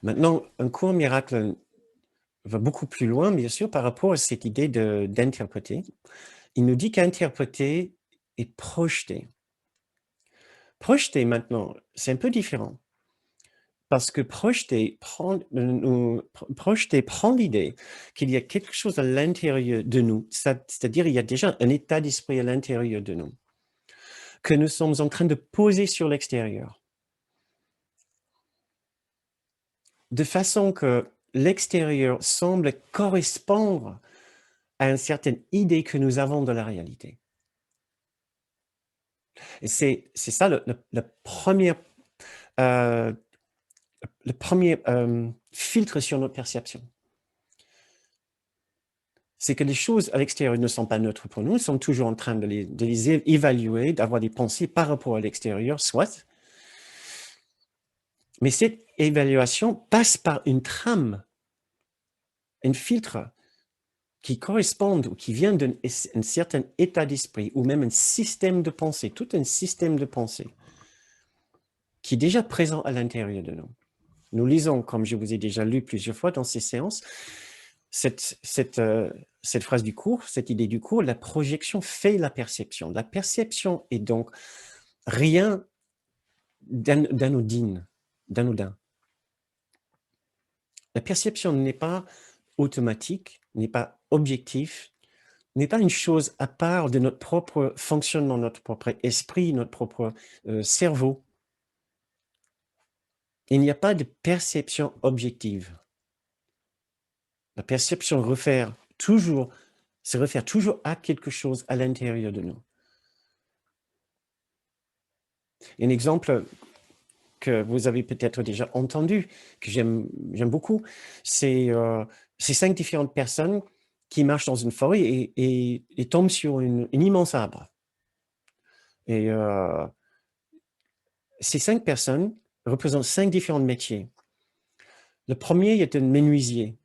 Maintenant, un court miracle va beaucoup plus loin, bien sûr, par rapport à cette idée d'interpréter. Il nous dit qu'interpréter est projeter. Projeter, maintenant, c'est un peu différent. Parce que projeter prend l'idée qu'il y a quelque chose à l'intérieur de nous, c'est-à-dire il y a déjà un état d'esprit à l'intérieur de nous, que nous sommes en train de poser sur l'extérieur. De façon que l'extérieur semble correspondre à une certaine idée que nous avons de la réalité. Et c'est ça le premier filtre sur notre perception. C'est que les choses à l'extérieur ne sont pas neutres pour nous, nous sommes toujours en train de les évaluer, d'avoir des pensées par rapport à l'extérieur, soit. Mais cette évaluation passe par une trame, un filtre qui correspond ou qui vient d'un certain état d'esprit ou même un système de pensée, tout un système de pensée qui est déjà présent à l'intérieur de nous. Nous lisons, comme je vous ai déjà lu plusieurs fois dans ces séances, cette phrase du cours, cette idée du cours, la projection fait la perception. La perception est donc rien d'anodin. La perception n'est pas automatique, n'est pas objectif, n'est pas une chose à part de notre propre fonctionnement, notre propre esprit, notre propre cerveau. Il n'y a pas de perception objective. La perception se réfère toujours à quelque chose à l'intérieur de nous. Un exemple que vous avez peut-être déjà entendu, que j'aime beaucoup, c'est 5 différentes personnes qui marchent dans une forêt et tombent sur un immense arbre. Et ces 5 personnes représentent 5 différents métiers. Le premier est un menuisier.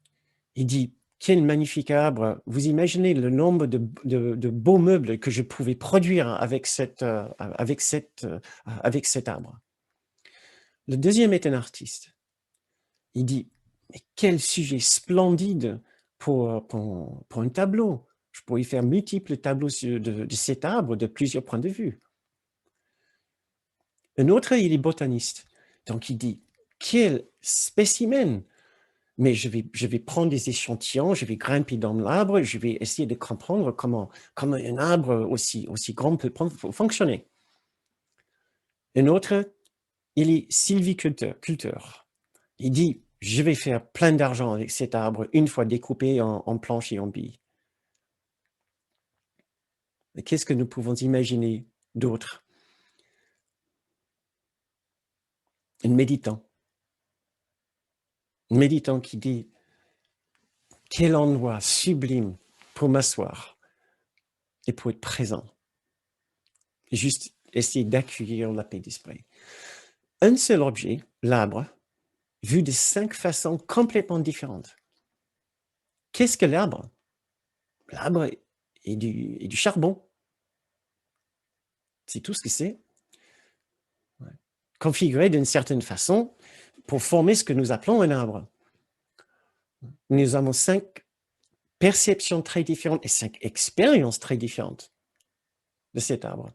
Il dit, quel magnifique arbre, vous imaginez le nombre de beaux meubles que je pouvais produire avec cet arbre. Le deuxième est un artiste. Il dit, mais quel sujet splendide pour un tableau. Je pourrais faire multiples tableaux de cet arbre de plusieurs points de vue. Un autre, il est botaniste. Donc il dit, quel spécimen. Mais je vais prendre des échantillons, je vais grimper dans l'arbre, je vais essayer de comprendre comment un arbre aussi grand peut fonctionner. Un autre, il est sylviculteur. Il dit, je vais faire plein d'argent avec cet arbre une fois découpé en planches et en billes. Mais qu'est-ce que nous pouvons imaginer d'autre? Un méditant. Un méditant qui dit, quel endroit sublime pour m'asseoir et pour être présent. Et juste essayer d'accueillir la paix d'esprit. Un seul objet, l'arbre, vu de 5 façons complètement différentes. Qu'est-ce que l'arbre? L'arbre est du charbon. C'est tout ce que c'est. Ouais. Configuré d'une certaine façon pour former ce que nous appelons un arbre. Nous avons 5 perceptions très différentes et 5 expériences très différentes de cet arbre.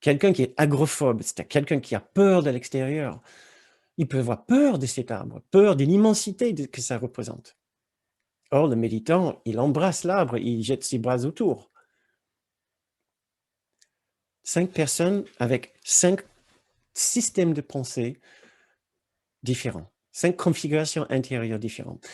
Quelqu'un qui est agrophobe, c'est-à-dire quelqu'un qui a peur de l'extérieur, il peut avoir peur de cet arbre, peur de l'immensité que ça représente. Or, le méditant, il embrasse l'arbre, il jette ses bras autour. 5 personnes avec 5 systèmes de pensée différents, 5 configurations intérieures différentes.